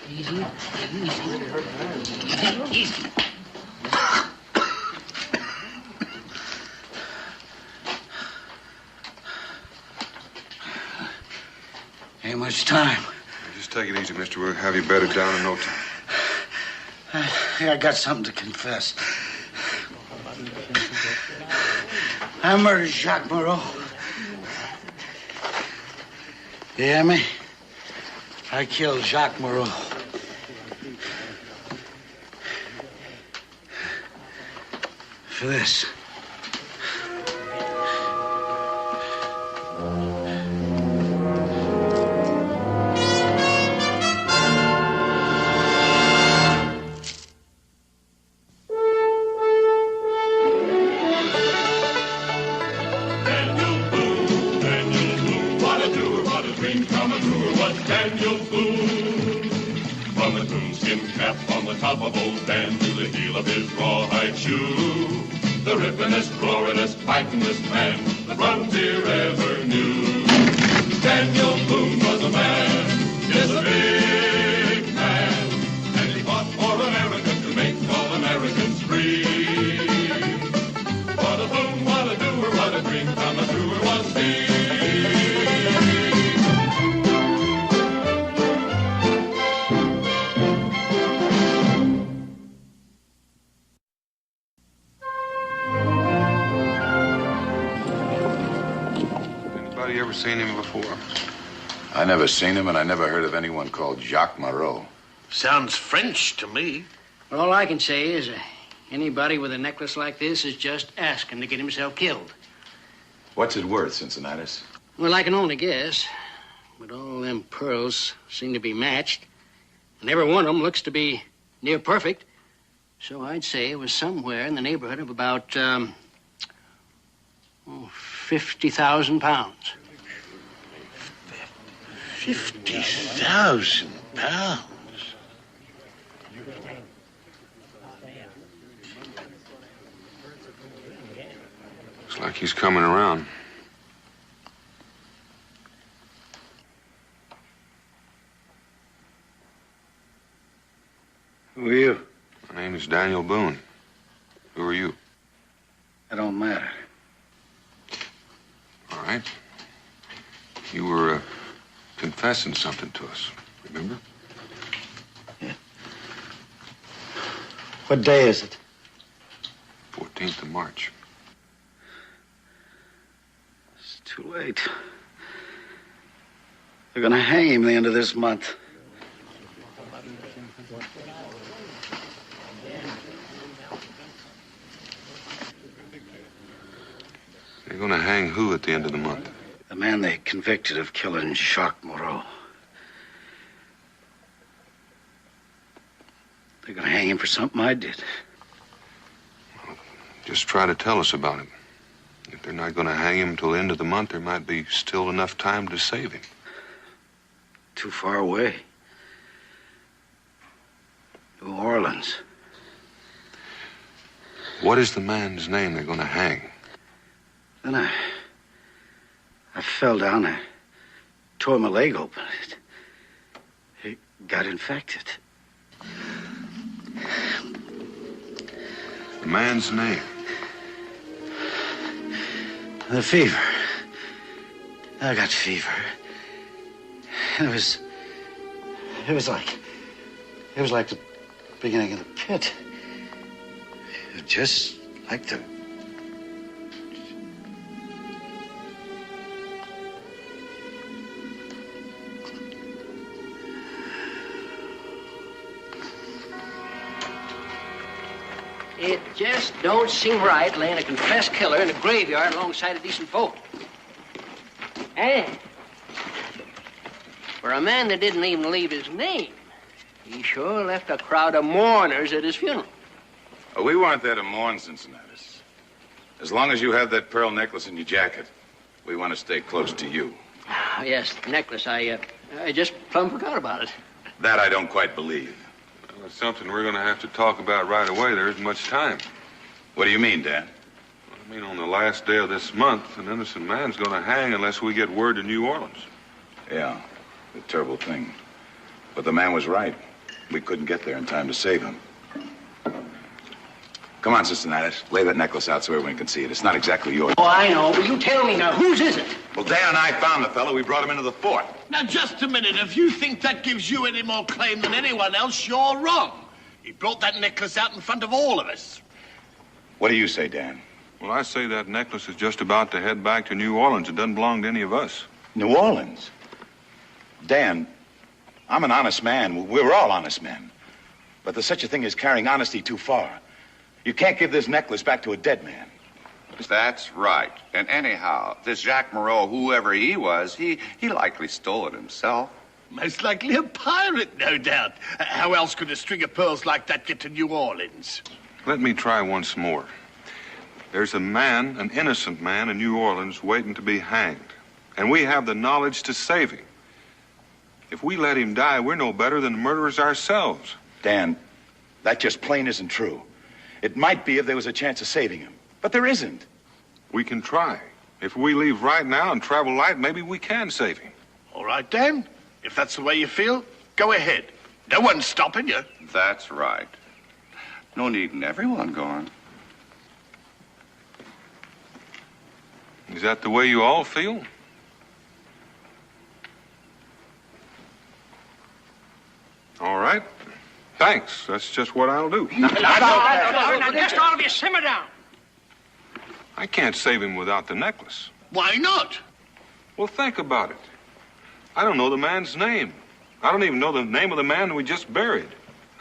Easy. Easy. Ain't much time. Just take it easy, mister. We'll have you bedded down in no time. I got something to confess. I murdered Jacques Moreau. You hear me? I killed Jacques Moreau. For this. Top of old Dan to the heel of his rawhide shoe. The rippin'est, roarin'est, fightin'est man the frontier ever knew. Daniel Boone was a man, yes, a big man, and he fought for America to make all Americans free. What a boom, what a doer, what a dream come truer was he. Ever seen him before? I never seen him, and I never heard of anyone called Jacques Moreau. Sounds French to me. Well, all I can say is anybody with a necklace like this is just asking to get himself killed. What's it worth, Cincinnatus? Well, I can only guess. But all them pearls seem to be matched. And every one of them looks to be near perfect. So I'd say it was somewhere in the neighborhood of about 50,000 pounds. 50,000 pounds. Looks like he's coming around. Who are you? My name is Daniel Boone. Who are you? That don't matter. All right. You were confessing something to us, remember? Yeah. What day is it? 14th of March. It's too late. They're gonna hang him the end of this month. They're gonna hang who at the end of the month? The man they convicted of killing Jacques Moreau. They're gonna hang him for something I did. Well, just try to tell us about him. If they're not gonna hang him till the end of the month, there might be still enough time to save him. Too far away. New Orleans. What is the man's name they're gonna hang? Then I fell down. I tore my leg open. It got infected. The man's name? The fever. I got fever. It was like the beginning of the pit. It was just like the... It just don't seem right laying a confessed killer in a graveyard alongside a decent folk. And for a man that didn't even leave his name, he sure left a crowd of mourners at his funeral. Oh, we weren't there to mourn, Cincinnatus. As long as you have that pearl necklace in your jacket, we want to stay close to you. Yes, the necklace. I just plumb forgot about it. That I don't quite believe. Well, it's something we're gonna have to talk about right away. There isn't much time. What do you mean, Dan? I mean, on the last day of this month, an innocent man's gonna hang unless we get word to New Orleans. Yeah, a terrible thing. But the man was right. We couldn't get there in time to save him. Come on, Cincinnati. Lay that necklace out so everyone can see it. It's not exactly yours. Oh, I know, but you tell me now, whose is it? Well, Dan and I found the fellow. We brought him into the fort. Now, just a minute. If you think that gives you any more claim than anyone else, you're wrong. He brought that necklace out in front of all of us. What do you say, Dan? Well, I say that necklace is just about to head back to New Orleans. It doesn't belong to any of us. New Orleans? Dan, I'm an honest man. We're all honest men. But there's such a thing as carrying honesty too far. You can't give this necklace back to a dead man. That's right. And anyhow, this Jacques Moreau, whoever he was, he likely stole it himself. Most likely a pirate, no doubt. How else could a string of pearls like that get to New Orleans? Let me try once more. There's a man, an innocent man in New Orleans waiting to be hanged. And we have the knowledge to save him. If we let him die, we're no better than the murderers ourselves. Dan, that just plain isn't true. It might be if there was a chance of saving him. But there isn't. We can try. If we leave right now and travel light, maybe we can save him. All right, Dan. If that's the way you feel, go ahead. No one's stopping you. That's right. No needing everyone going. Is that the way you all feel? All right. Thanks. That's just what I'll do. Now, just all of you simmer down. I can't save him without the necklace. Why not? Well, think about it. I don't know the man's name. I don't even know the name of the man we just buried.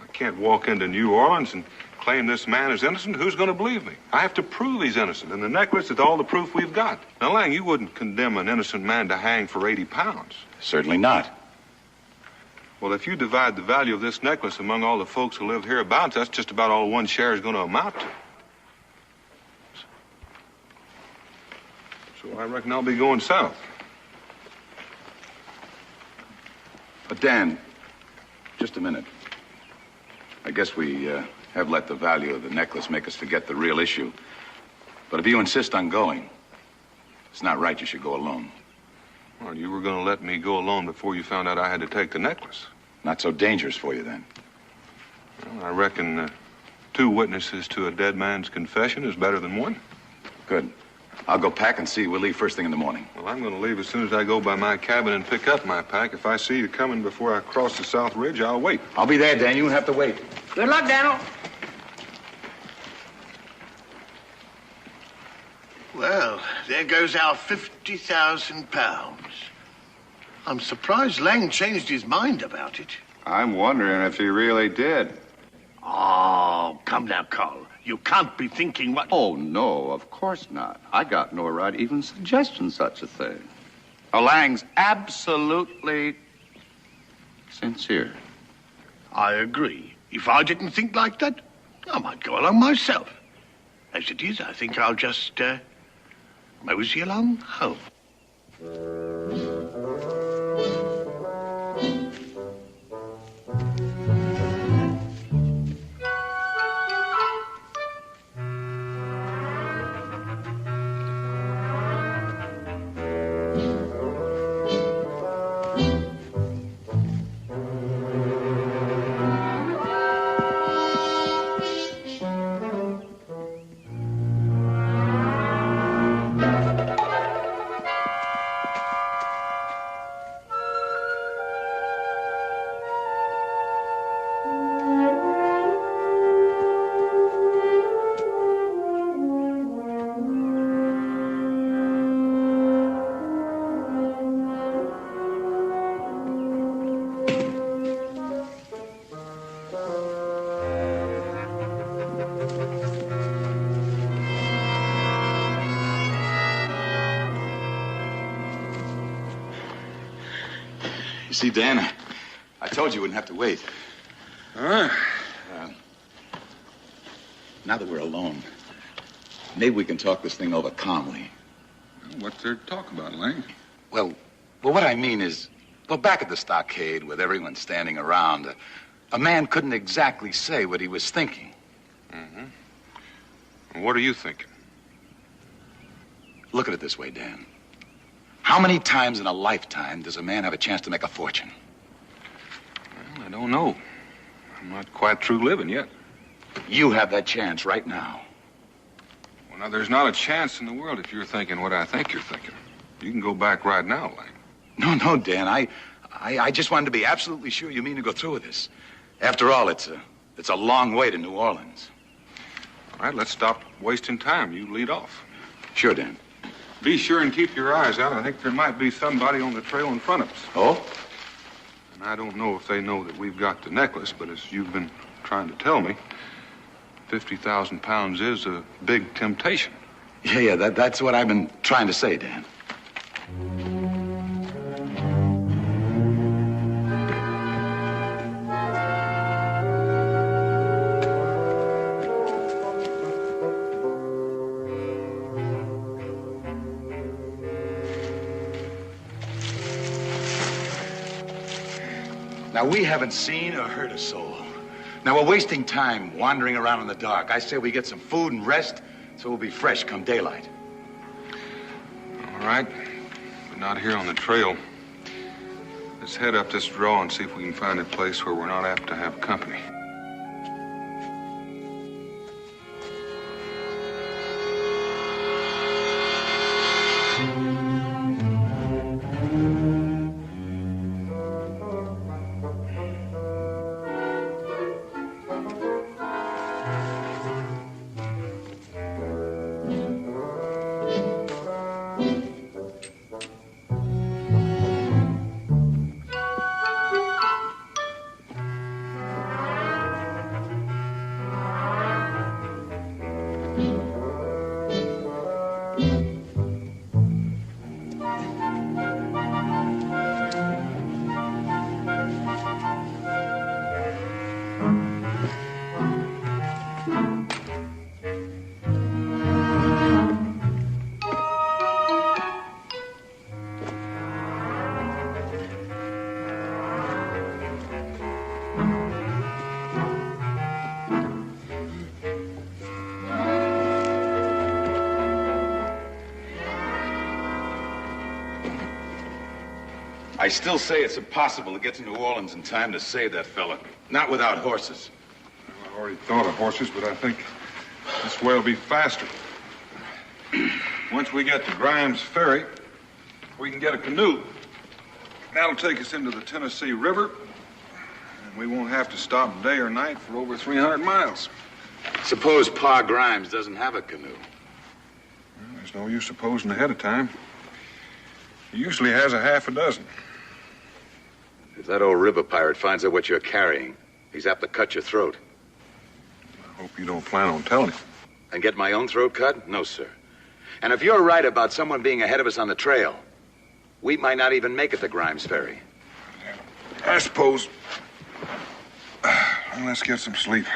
I can't walk into New Orleans and claim this man is innocent. Who's going to believe me? I have to prove he's innocent, and the necklace is all the proof we've got. Now, Lang, you wouldn't condemn an innocent man to hang for 80 pounds. Certainly not. Well, if you divide the value of this necklace among all the folks who live hereabouts, that's just about all one share is going to amount to. So I reckon I'll be going south. But Dan, just a minute. I guess we have let the value of the necklace make us forget the real issue. But if you insist on going, it's not right you should go alone. Well, you were going to let me go alone before you found out I had to take the necklace. Not so dangerous for you, then. Well, I reckon 2 witnesses to a dead man's confession is better than 1. Good. I'll go pack and see you. We'll leave first thing in the morning. Well, I'm going to leave as soon as I go by my cabin and pick up my pack. If I see you coming before I cross the South Ridge, I'll wait. I'll be there, Dan. You won't have to wait. Good luck, Daniel. Well, there goes our 50,000 pounds. I'm surprised Lang changed his mind about it. I'm wondering if he really did. Oh, come now, Carl. You can't be thinking what... Oh, no, of course not. I got no right even suggesting such a thing. Lang's absolutely sincere. I agree. If I didn't think like that, I might go along myself. As it is, I think I'll just, mosey along home. You see, Dan, I told you wouldn't have to wait. Huh? Now that we're alone, maybe we can talk this thing over calmly. What's there to talk about, Lang? Well, what I mean is, well, back at the stockade with everyone standing around, a man couldn't exactly say what he was thinking. Mm-hmm. And what are you thinking? Look at it this way, Dan. How many times in a lifetime does a man have a chance to make a fortune? Well, I don't know. I'm not quite through living yet. You have that chance right now. Well, now, there's not a chance in the world if you're thinking what I think you're thinking. You can go back right now, Lang. No, Dan. I just wanted to be absolutely sure you mean to go through with this. After all, it's a long way to New Orleans. All right, let's stop wasting time. You lead off. Sure, Dan. Be sure and keep your eyes out. I think there might be somebody on the trail in front of us. Oh? And I don't know if they know that we've got the necklace, but as you've been trying to tell me, 50,000 pounds is a big temptation. Yeah, that's what I've been trying to say, Dan. Now, we haven't seen or heard a soul. Now, we're wasting time wandering around in the dark. I say we get some food and rest so we'll be fresh come daylight. All right, but not here on the trail. Let's head up this draw and see if we can find a place where we're not apt to have company. I still say it's impossible to get to New Orleans in time to save that fella. Not without horses. Well, I already thought of horses, but I think this way will be faster. Once we get to Grimes Ferry, we can get a canoe. That'll take us into the Tennessee River, and we won't have to stop day or night for over 300 miles. Suppose Pa Grimes doesn't have a canoe. Well, there's no use supposing ahead of time. He usually has a half a dozen. If that old river pirate finds out what you're carrying, he's apt to cut your throat. I hope you don't plan on telling him. And get my own throat cut? No, sir. And if you're right about someone being ahead of us on the trail, we might not even make it to Grimes Ferry. I suppose. Well, let's get some sleep.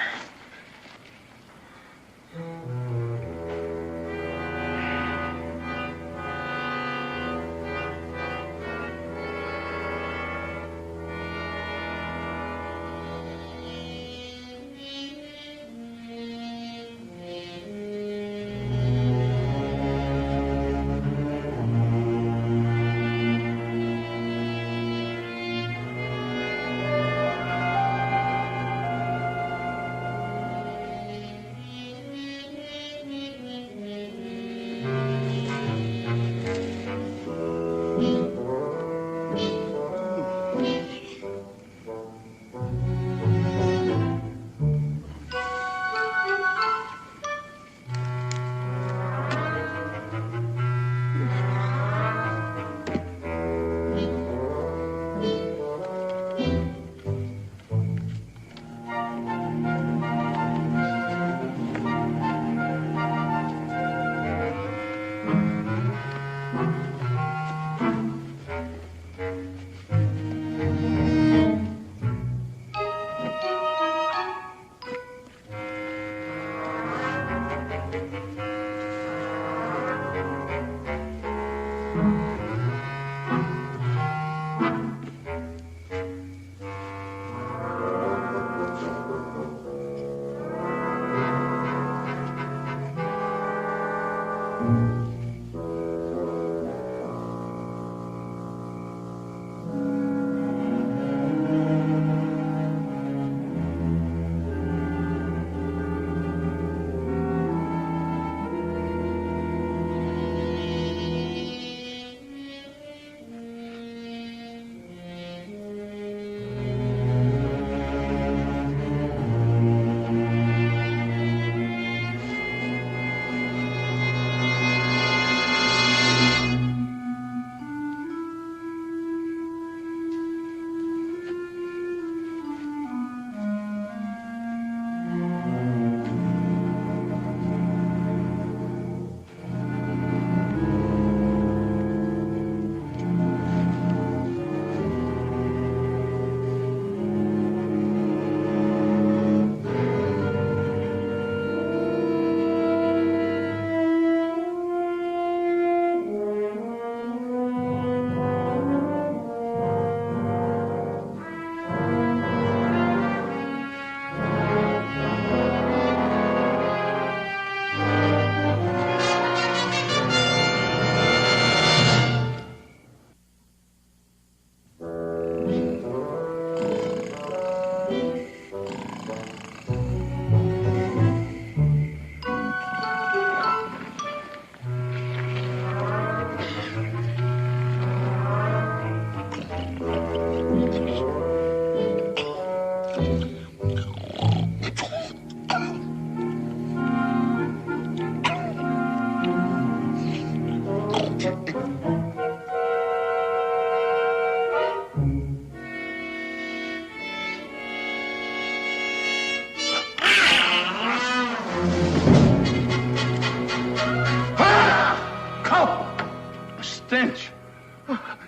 Stench.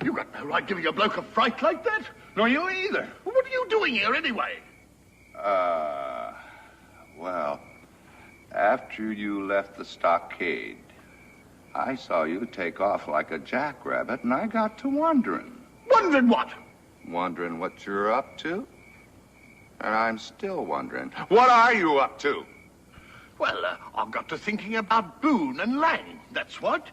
You got no right giving a bloke a fright like that. Nor you either. What are you doing here anyway? Well, after you left the stockade, I saw you take off like a jackrabbit, and I got to wondering. Wondering what? Wondering what you're up to? And I'm still wondering, what are you up to? Well, I got to thinking about Boone and Lang, that's what.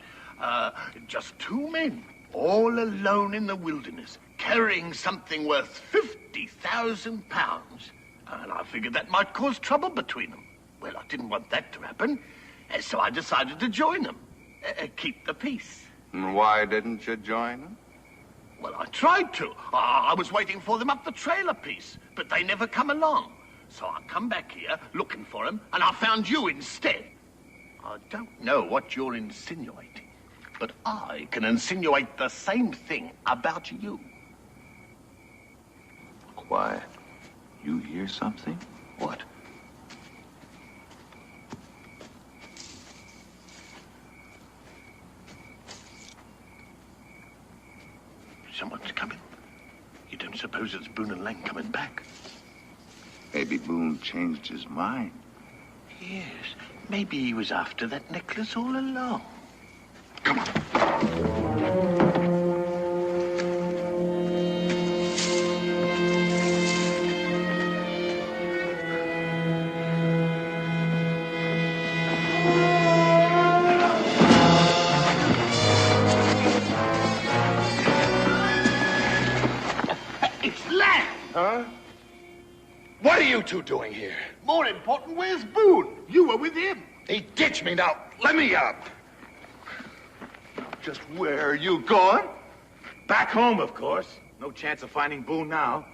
Just two men, all alone in the wilderness, carrying something worth 50,000 pounds. And I figured that might cause trouble between them. Well, I didn't want that to happen, so I decided to join them. Keep the peace. And why didn't you join them? Well, I tried to. I was waiting for them up the trail a piece, but they never come along. So I come back here looking for them, and I found you instead. I don't know what you're insinuating, but I can insinuate the same thing about you. Quiet. You hear something? What? Someone's coming. You don't suppose it's Boone and Lang coming back? Maybe Boone changed his mind. Yes, maybe he was after that necklace all along. Come on. Huh? What are you two doing here? More important, where's Boone? You were with him. He ditched me. Now, let me up. Just where are you going? Back home, of course. No chance of finding Boone now.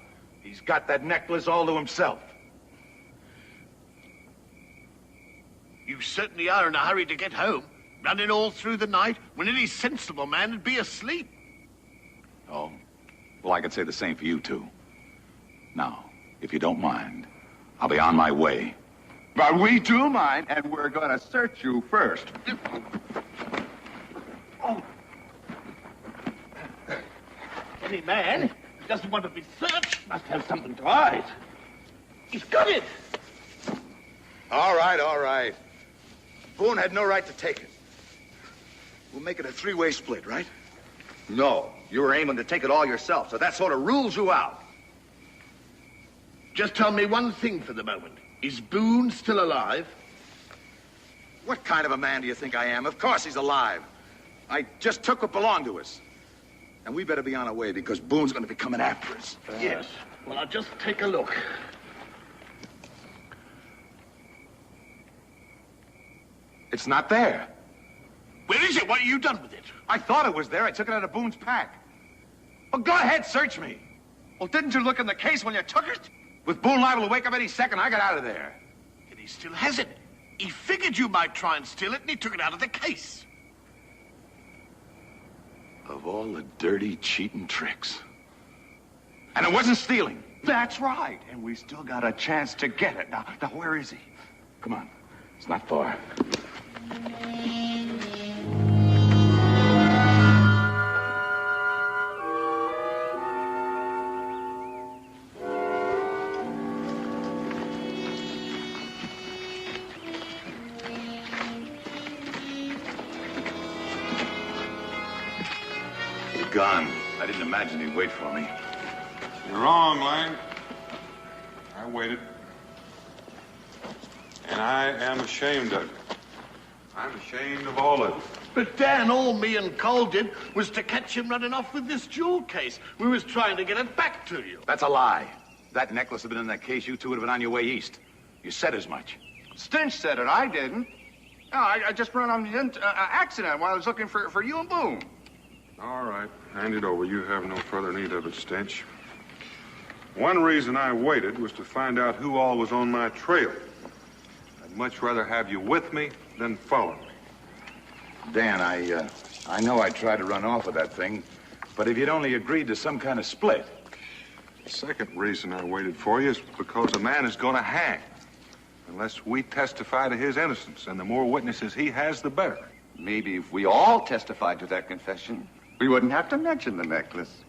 He's got that necklace all to himself. You certainly are in a hurry to get home. Running all through the night when any sensible man would be asleep. Oh, well, I could say the same for you two. Now, if you don't mind, I'll be on my way. But we do mind, and we're going to search you first. Oh. Any man who doesn't want to be searched must have something to hide. He's got it. All right. Boone had no right to take it. We'll make it a three-way split, right? No, you were aiming to take it all yourself, so that sort of rules you out. Just tell me one thing for the moment. Is Boone still alive? What kind of a man do you think I am? Of course he's alive. I just took what belonged to us. And we better be on our way because Boone's going to be coming after us. Yes. Well, I'll just take a look. It's not there. Where is it? What have you done with it? I thought it was there. I took it out of Boone's pack. Well, go ahead, search me. Well, didn't you look in the case when you took it? With Boone liable to wake up any second, I got out of there. And he still has it. He figured you might try and steal it, and he took it out of the case. Of all the dirty, cheating tricks. And it wasn't stealing. That's right, and we still got a chance to get it. Now, where is he? Come on. It's not far. Gone. I didn't imagine he'd wait for me. You're wrong, Lang. I waited. And I am ashamed of it. I'm ashamed of all of it. But Dan, all me and Cole did was to catch him running off with this jewel case. We was trying to get it back to you. That's a lie. If that necklace had been in that case, you two would have been on your way east. You said as much. Stinch said it, I didn't. No, I just ran on the accident while I was looking for you and Boone. All right, hand it over. You have no further need of it, Stench. One reason I waited was to find out who all was on my trail. I'd much rather have you with me than follow me. Dan, I know I tried to run off with that thing, but if you'd only agreed to some kind of split. The second reason I waited for you is because a man is going to hang unless we testify to his innocence, and the more witnesses he has, the better. Maybe if we all testified to that confession, we wouldn't have to mention the necklace.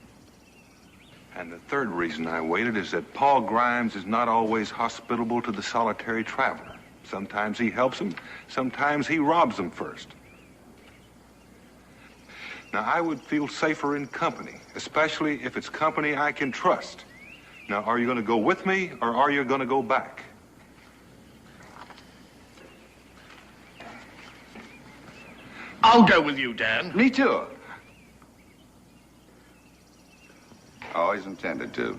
And the third reason I waited is that Paul Grimes is not always hospitable to the solitary traveler. Sometimes he helps him, sometimes he robs him first. Now, I would feel safer in company, especially if it's company I can trust. Now, are you going to go with me, or are you going to go back? I'll go with you, Dan. Me too. Always intended to.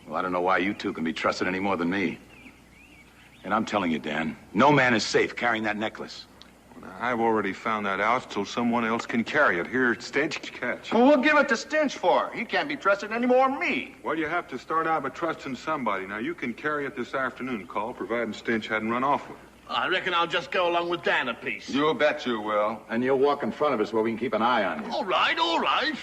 Well, I don't know why you two can be trusted any more than me. And I'm telling you, Dan, no man is safe carrying that necklace. Well, now, I've already found that out so someone else can carry it. Here, Stench, catch. Well, we'll give it to Stench for. He can't be trusted any more than me. Well, you have to start out by trusting somebody. Now, you can carry it this afternoon, Call, providing Stench hadn't run off with it. I reckon I'll just go along with Dan a piece. You bet you will. And you'll walk in front of us where we can keep an eye on you. All right, all right.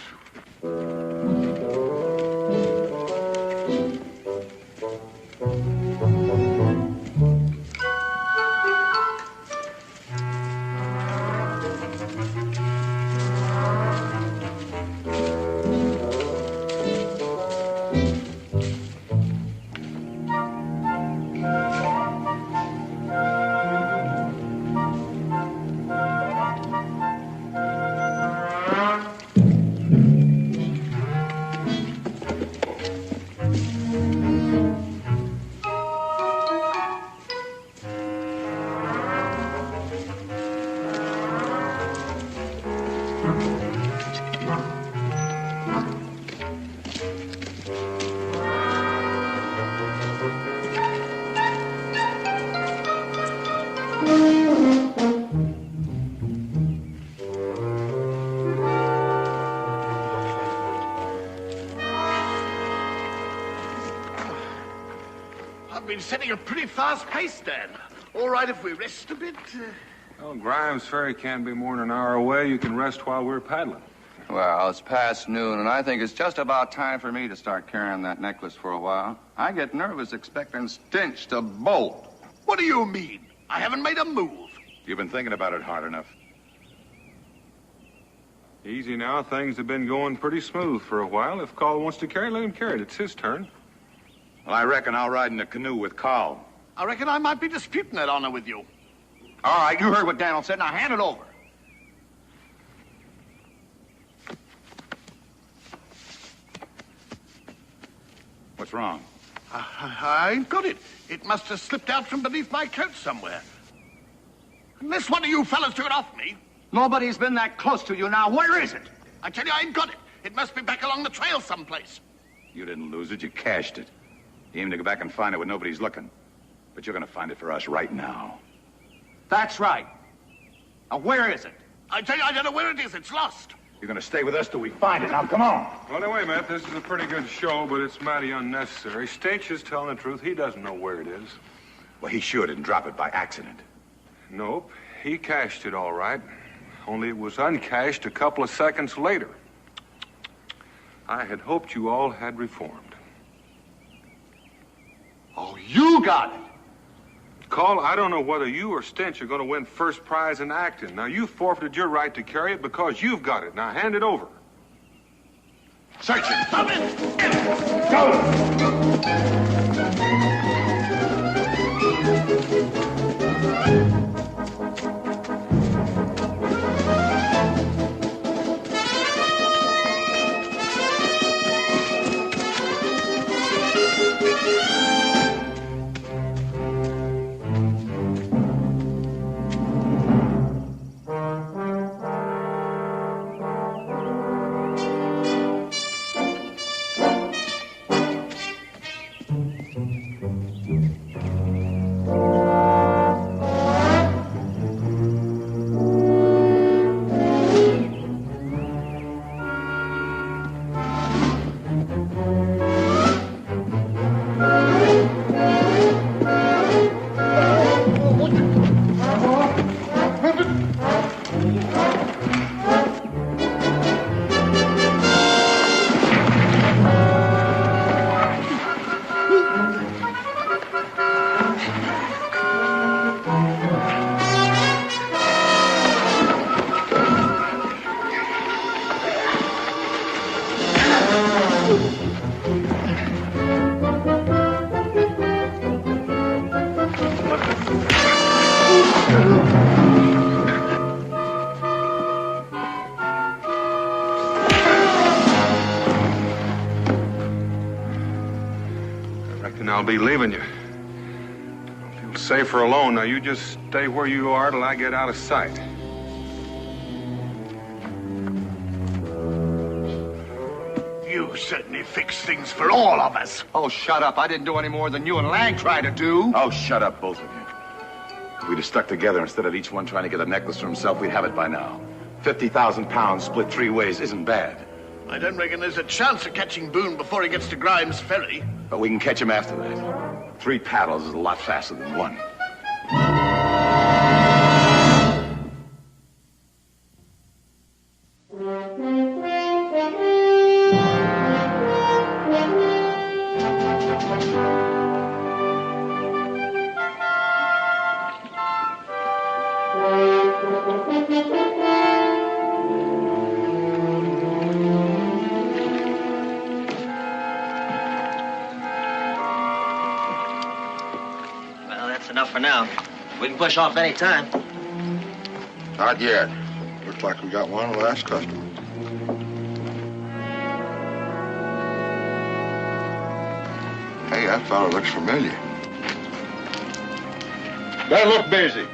I've been setting a pretty fast pace, Dan. All right if we rest a bit. Well, Grimes Ferry can't be more than an hour away. You can rest while we're paddling. Well, it's past noon, and I think it's just about time for me to start carrying that necklace for a while. I get nervous expecting Stench to bolt. What do you mean? I haven't made a move. You've been thinking about it hard enough. Easy now. Things have been going pretty smooth for a while. If Call wants to carry it, let him carry it. It's his turn. Well, I reckon I'll ride in the canoe with Carl. I reckon I might be disputing that honor with you. All right, you heard what Daniel said. Now hand it over. What's wrong? I ain't got it. It must have slipped out from beneath my coat somewhere. Unless one of you fellas took it off me. Nobody's been that close to you now. Where is it? I tell you, I ain't got it. It must be back along the trail someplace. You didn't lose it. You cached it. You aim to go back and find it when nobody's looking. But you're going to find it for us right now. That's right. Now, where is it? I tell you, I don't know where it is. It's lost. You're going to stay with us till we find it. Now, come on. Well, now, wait a minute. This is a pretty good show, but it's mighty unnecessary. Stench is telling the truth. He doesn't know where it is. Well, he sure didn't drop it by accident. Nope. He cached it all right. Only it was uncached a couple of seconds later. I had hoped you all had reformed. Oh, you got it. Call, I don't know whether you or Stench are going to win first prize in acting. Now, you forfeited your right to carry it because you've got it. Now, hand it over. Search it. Stop it! be leaving you. I feel safer alone. Now, you just stay where you are till I get out of sight. You certainly fixed things for all of us. Oh, shut up. I didn't do any more than you and Lang tried to do. Oh, shut up, both of you. If we'd have stuck together instead of each one trying to get a necklace for himself, we'd have it by now. 50,000 pounds split 3 ways isn't bad. I don't reckon there's a chance of catching Boone before he gets to Grimes Ferry. But we can catch him after that. 3 paddles is a lot faster than 1. Well, that's enough for now. We can push off any time. Not yet. Looks like we got one last customer. Hey, that fellow looks familiar. Better look busy.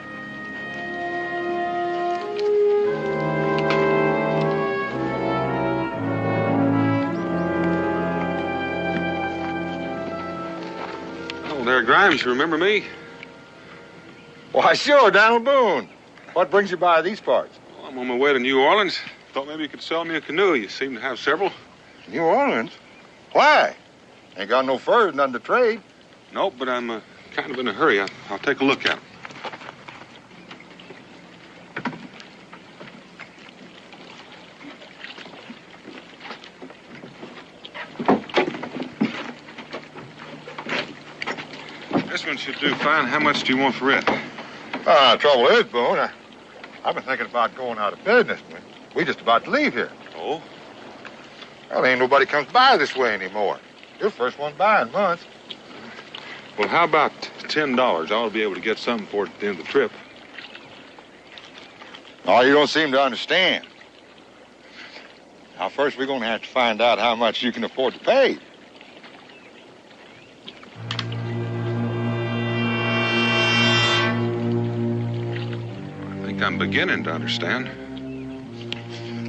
Oh, there, Grimes, you remember me? Why, sure, Donald Boone. What brings you by these parts? Well, I'm on my way to New Orleans. Thought maybe you could sell me a canoe. You seem to have several. New Orleans? Why? Ain't got no furs, none to trade. Nope, but I'm kind of in a hurry. I'll take a look at them. This one should do fine. How much do you want for it? Trouble is, Boone, I've been thinking about going out of business. We just about to leave here. Oh? Well, ain't nobody comes by this way anymore. You're the first one by in months. Well, how about $10? I ought to be able to get something for it at the end of the trip. Oh, you don't seem to understand. Now, first, we're going to have to find out how much you can afford to pay. I think I'm beginning to understand.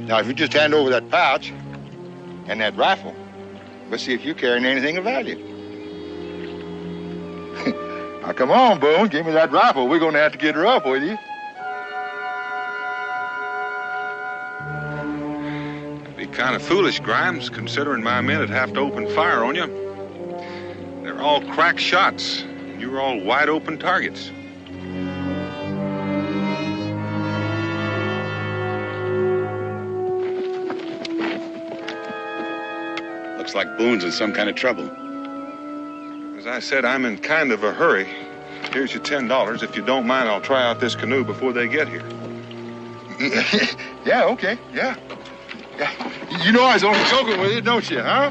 Now, if you just hand over that pouch and that rifle, we'll see if you're carrying anything of value. Now, come on, Boone, give me that rifle. We're going to have to get her up with you. It'd be kind of foolish, Grimes, considering my men would have to open fire on you. They're all crack shots. You're all wide open targets. Looks like Boone's in some kind of trouble. As I said, I'm in kind of a hurry. Here's your $10. If you don't mind, I'll try out this canoe before they get here. Yeah, okay, yeah. You know I was only joking with you, don't you, huh?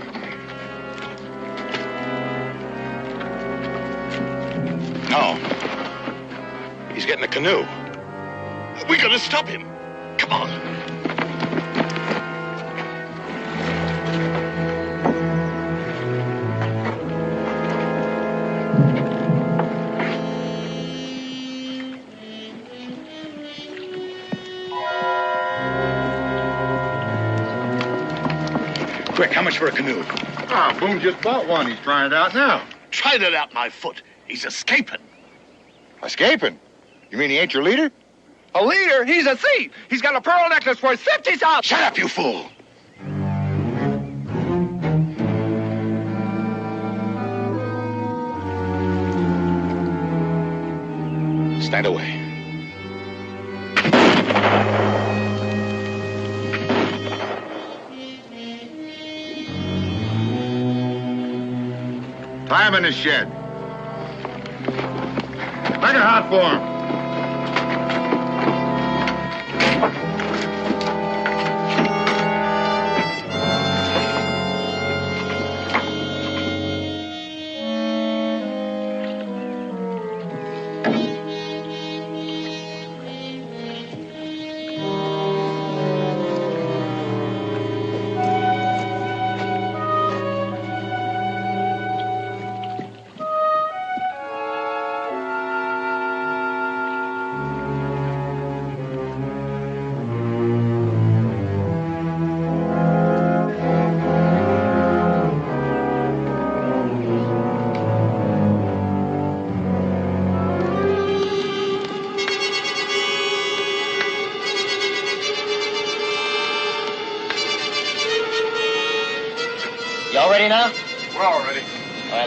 No. He's getting a canoe. We gotta stop him. Come on. Quick, how much for a canoe? Boone just bought one. He's trying it out now. Tried it out my foot. He's escaping. Escaping? You mean he ain't your leader? A leader? He's a thief. He's got a pearl necklace worth 50,000. Shut up, you fool. Stand away. Tie him in his shed. Make it hot for him.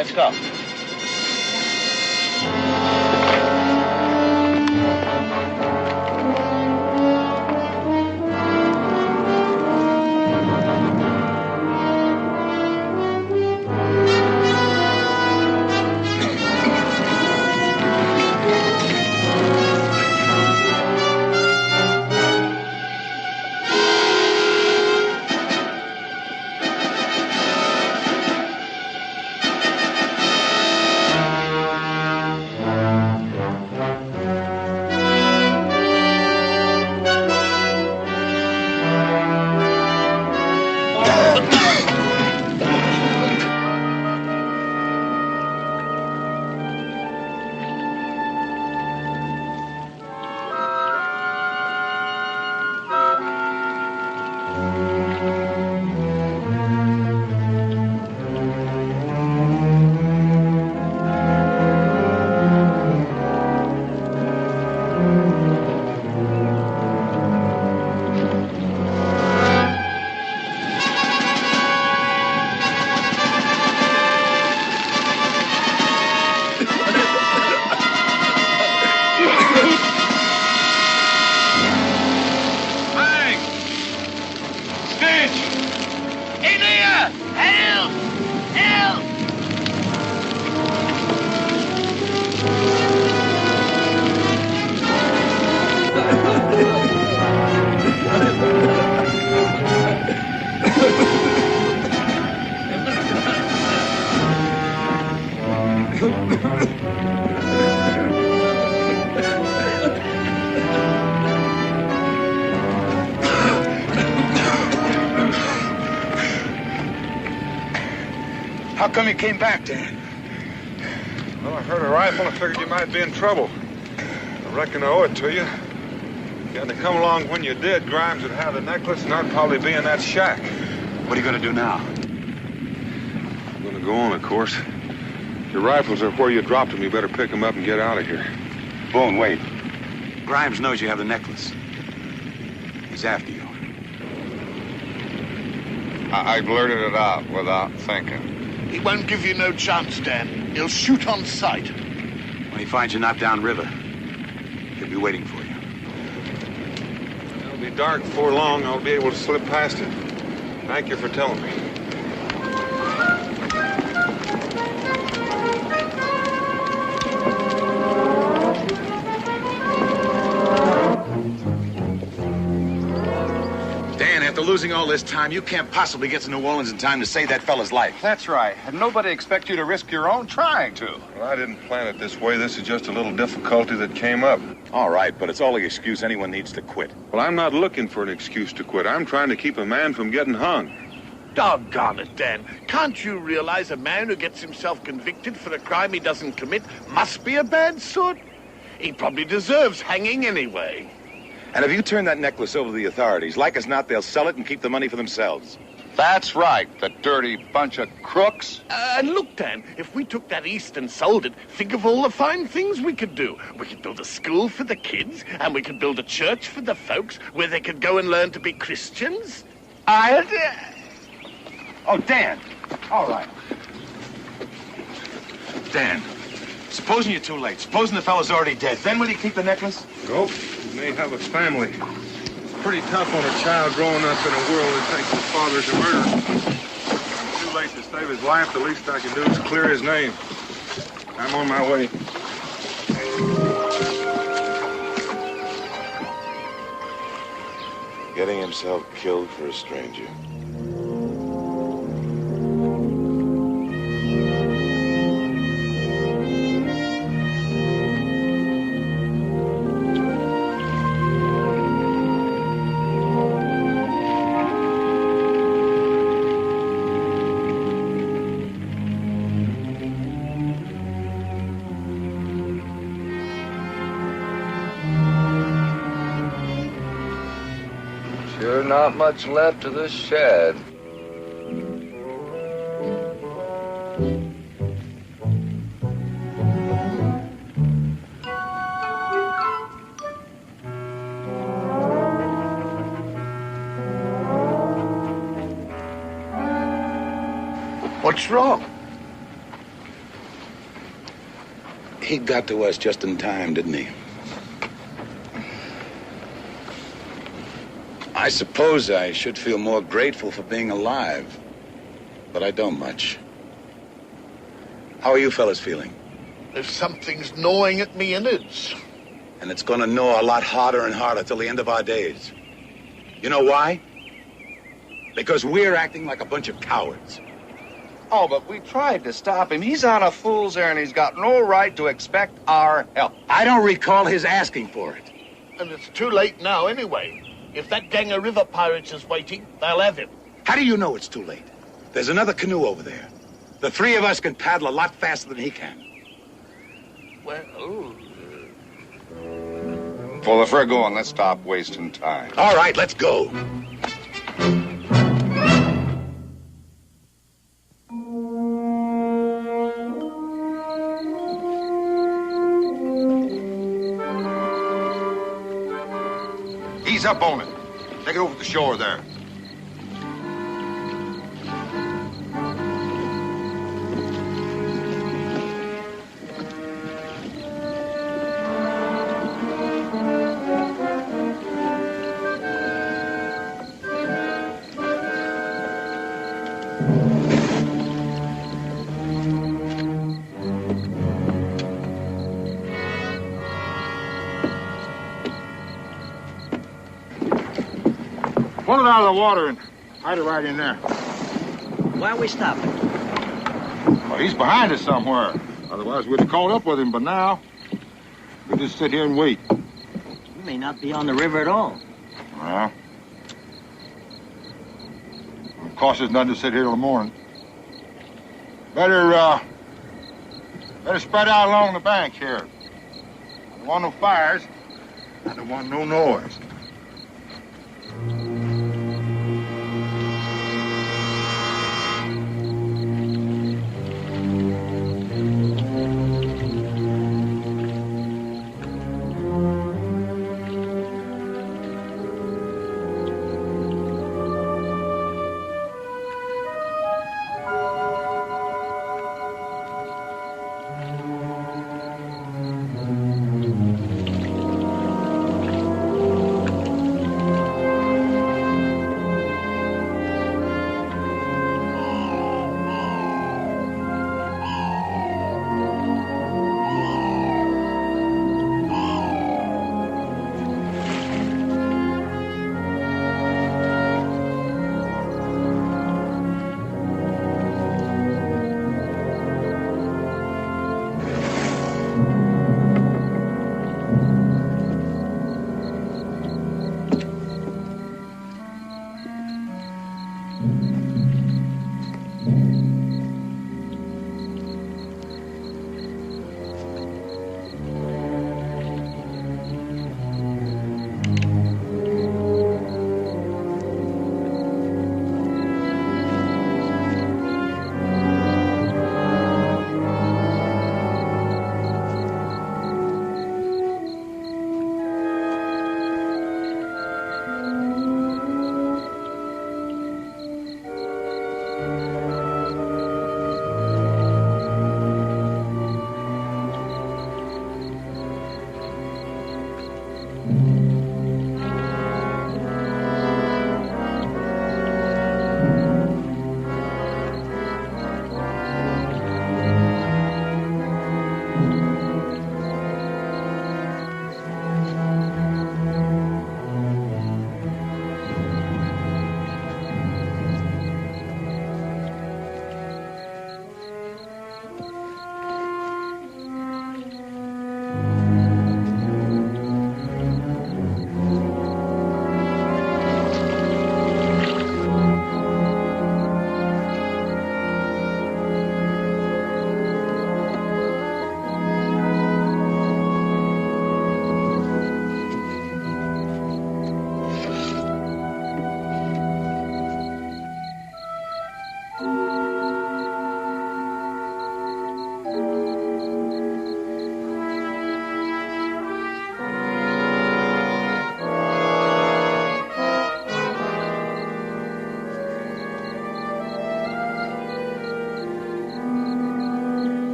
let's go. How come you came back, Dan? Well, I heard a rifle. I figured you might be in trouble. I reckon I owe it to you. If you had to come along when you did, Grimes would have the necklace, and I'd probably be in that shack. What are you going to do now? I'm going to go on, of course. Your rifles are where you dropped them. You better pick them up and get out of here. Boone, wait. Grimes knows you have the necklace. He's after you. I blurted it out without thinking. He won't give you no chance, Dan. He'll shoot on sight. When he finds you not downriver, he'll be waiting for you. It'll be dark before long. I'll be able to slip past him. Thank you for telling me. After losing all this time, you can't possibly get to New Orleans in time to save that fella's life. That's right. And nobody expects you to risk your own trying to. Well, I didn't plan it this way. This is just a little difficulty that came up. All right, but it's all the excuse anyone needs to quit. Well, I'm not looking for an excuse to quit. I'm trying to keep a man from getting hung. Doggone it, Dan. Can't you realize a man who gets himself convicted for a crime he doesn't commit must be a bad sort? He probably deserves hanging anyway. And if you turn that necklace over to the authorities, like as not, they'll sell it and keep the money for themselves. That's right, the dirty bunch of crooks. And look, Dan, if we took that east and sold it, think of all the fine things we could do. We could build a school for the kids, and we could build a church for the folks where they could go and learn to be Christians. Oh, Dan. All right. Dan, supposing you're too late. Supposing the fella's already dead. Then will you keep the necklace? Nope. You may have a family. It's pretty tough on a child growing up in a world that thinks his father's a murderer. It's too late to save his life. The least I can do is clear his name. I'm on my way. Getting himself killed for a stranger. Sure not much left of this shed. What's wrong? He got to us just in time, didn't he? I suppose I should feel more grateful for being alive, but I don't much. How are you fellas feeling? If something's gnawing at me innards. And it's gonna gnaw a lot harder and harder till the end of our days. You know why? Because we're acting like a bunch of cowards. Oh, but we tried to stop him. He's on a fool's errand. He's got no right to expect our help. I don't recall his asking for it. And it's too late now anyway. If that gang of river pirates is waiting, they'll have him. How do you know it's too late? There's another canoe over there. The three of us can paddle a lot faster than he can. Well, Well, if we're going, let's stop wasting time. All right, let's go. Ease up on it. Take it over to the shore there. Pull it out of the water and hide it right in there. Why are we stopping? Well, he's behind us somewhere. Otherwise, we'd have caught up with him, but now we just sit here and wait. We may not be on the river at all. Well, it costs us nothing to sit here till the morning. Better spread out along the bank here. I don't want no fires. I don't want no noise.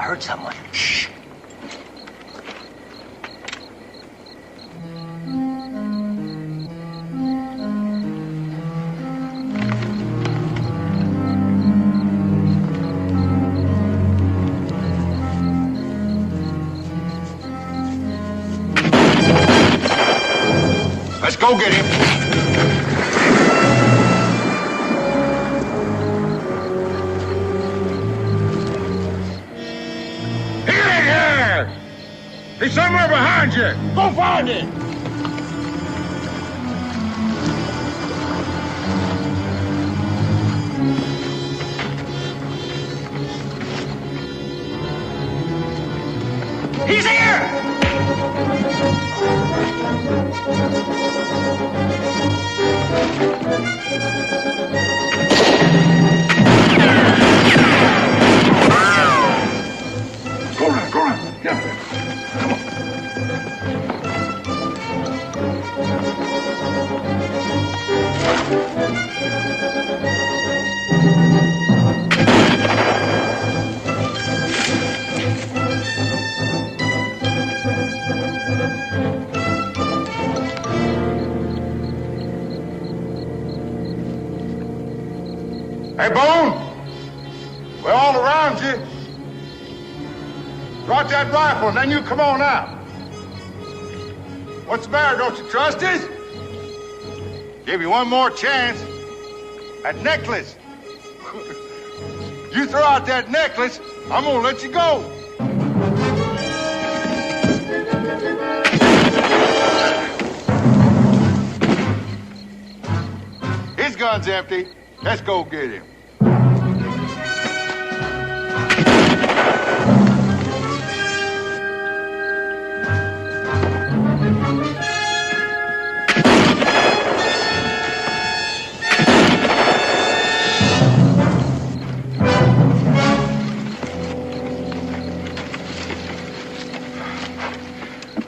heard someone. Shh. Let's go get him. He's somewhere behind you. Go find him. He's here! Go run. Get up there. Hey, Boone! We're all around you. Drop that rifle, and then you come on out. What's the matter? Don't you trust us? Give you one more chance. That necklace. You throw out that necklace, I'm gonna let you go. His gun's empty. Let's go get him.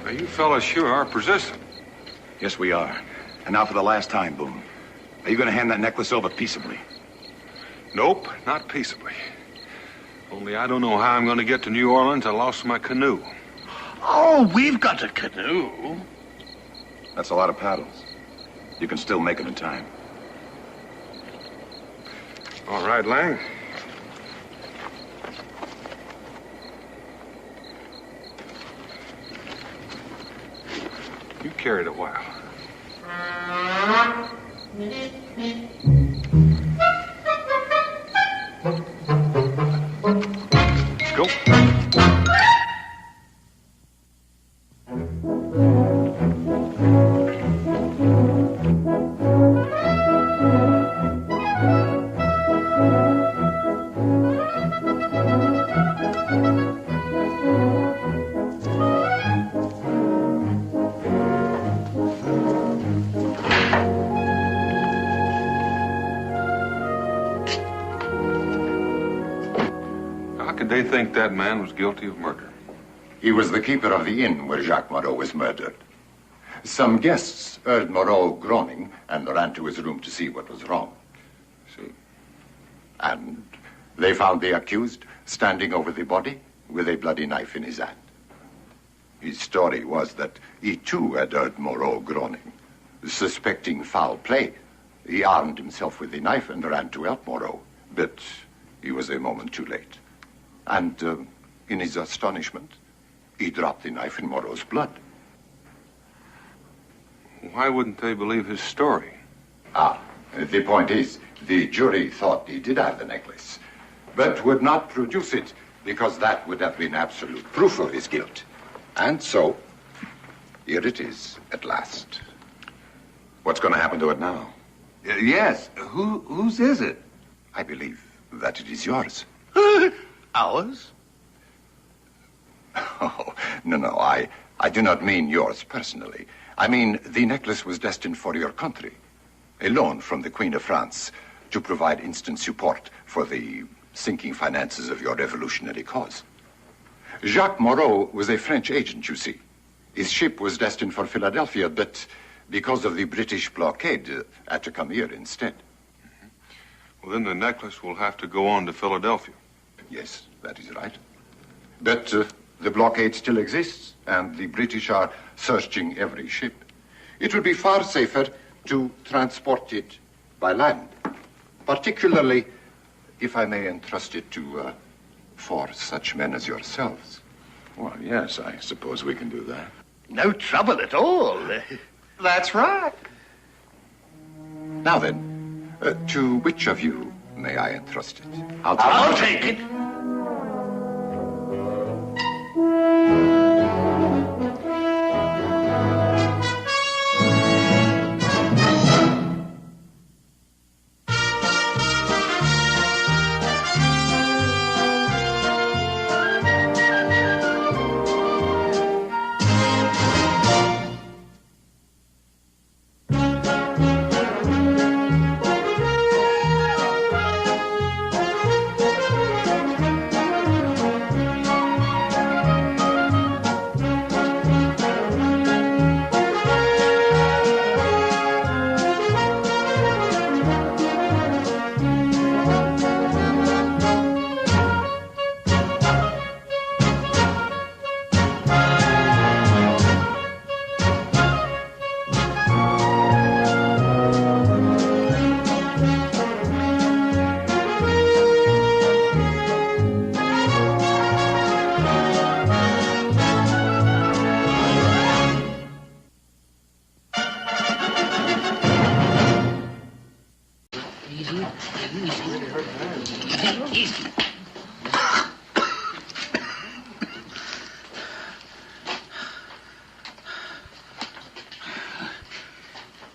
Now, you fellas sure are persistent. Yes, we are. And now for the last time, Boone. Are you going to hand that necklace over peaceably? Nope, not peaceably. Only I don't know how I'm going to get to New Orleans. I lost my canoe. Oh, we've got a canoe. That's a lot of paddles. You can still make it in time. All right, Lang. You carry it a while. Let's go. They think that man was guilty of murder. He was the keeper of the inn where Jacques Moreau was murdered. Some guests heard Moreau groaning and ran to his room to see what was wrong. See? And they found the accused standing over the body with a bloody knife in his hand. His story was that he too had heard Moreau groaning. Suspecting foul play, he armed himself with the knife and ran to help Moreau. But he was a moment too late. And in his astonishment, he dropped the knife in Moreau's blood. Why wouldn't they believe his story? The point is, the jury thought he did have the necklace, but would not produce it because that would have been absolute proof of his guilt. And so, here it is at last. What's going to happen to it now? Yes, whose is it? I believe that it is yours. Ours? Oh, no, I do not mean yours personally. I mean, the necklace was destined for your country. A loan from the Queen of France to provide instant support for the sinking finances of your revolutionary cause. Jacques Moreau was a French agent, you see. His ship was destined for Philadelphia, but because of the British blockade, had to come here instead. Well, then the necklace will have to go on to Philadelphia. Yes, that is right. But the blockade still exists, and the British are searching every ship. It would be far safer to transport it by land, particularly if I may entrust it to for such men as yourselves. Well, yes, I suppose we can do that. No trouble at all. That's right. Now then, to which of you may I entrust it? I'll take it.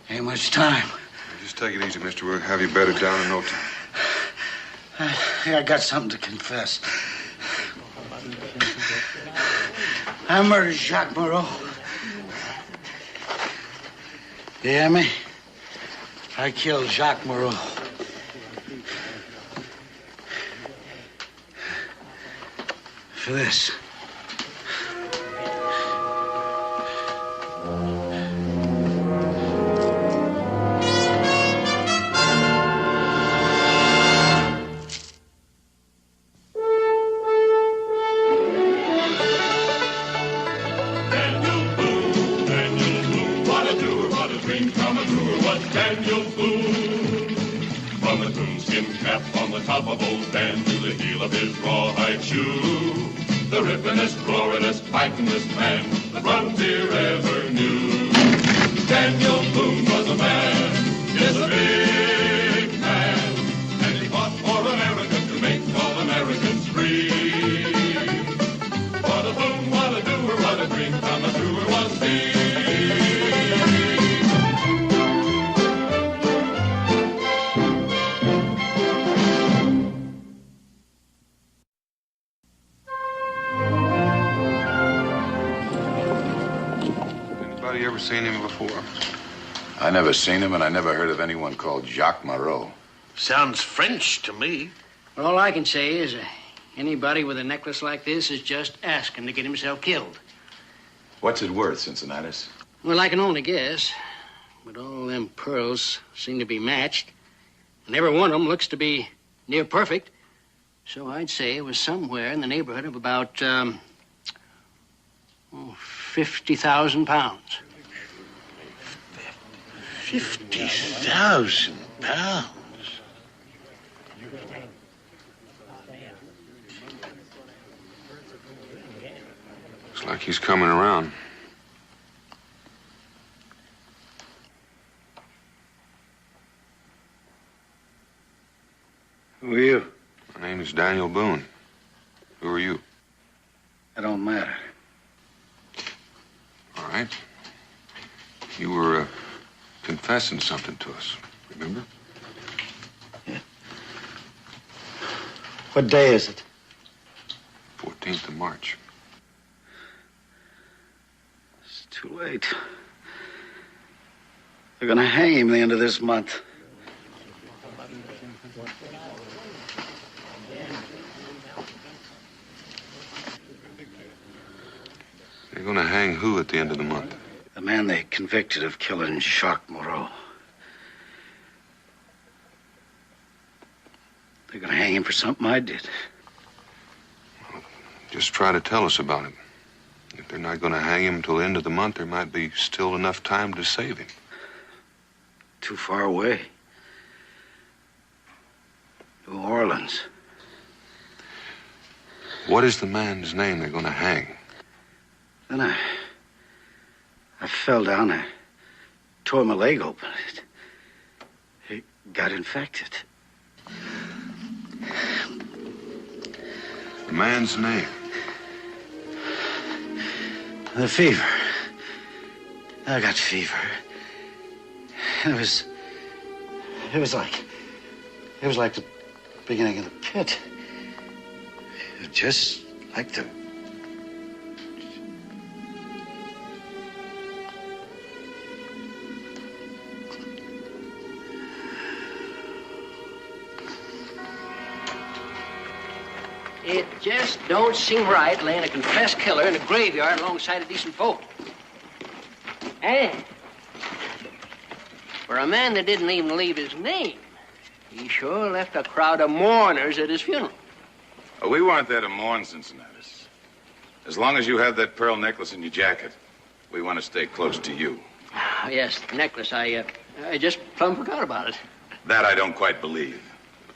Ain't much time. Just take it easy, mister. We'll have you bedded down in no time. I got something to confess. I murdered Jacques Moreau. You hear me? I killed Jacques Moreau. For this. Daniel Boone. From the coonskin cap on the top of old Dan to the heel of his rawhide shoe, the rippin'est, roarin'est, fightin'est man the frontier ever knew. Daniel Boone was a man, yes, a big man, and he fought for America to make all Americans free. What a boom, what a doer, what a dream come truer was he. Ever seen him before? I never seen him, and I never heard of anyone called Jacques Moreau. Sounds French to me. Well, all I can say is anybody with a necklace like this is just asking to get himself killed. What's it worth, Cincinnatus? Well, I can only guess. But all them pearls seem to be matched. And every one of them looks to be near perfect. So I'd say it was somewhere in the neighborhood of about, 50,000 pounds. 50,000 pounds. Looks like he's coming around. Who are you? My name is Daniel Boone. Who are you? It don't matter. All right. You were confessing something to us, remember? Yeah. What day is it? 14th of March. It's too late. They're gonna hang him the end of this month. They're gonna hang who at the end of the month? The man they convicted of killing Jacques Moreau. They're gonna hang him for something I did. Just try to tell us about him. If they're not going to hang him until the end of the month, there might be still enough time to save him. Too far away. New Orleans. What is the man's name they're going to hang? Then I fell down. I tore my leg open. It got infected. The man's name? The fever. I got fever. It was like the beginning of the pit. Just like the... It just don't seem right laying a confessed killer in a graveyard alongside a decent folk. And for a man that didn't even leave his name, he sure left a crowd of mourners at his funeral. Oh, we weren't there to mourn, Cincinnatus. As long as you have that pearl necklace in your jacket, we want to stay close to you. Yes, the necklace. I just plumb forgot about it. That I don't quite believe.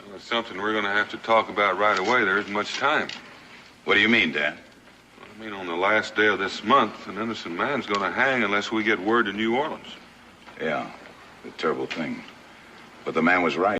Well, it's something we're going to have to talk about right away. There isn't much time. What do you mean, Dan? I mean, on the last day of this month, an innocent man's going to hang unless we get word to New Orleans. Yeah, a terrible thing. But the man was right.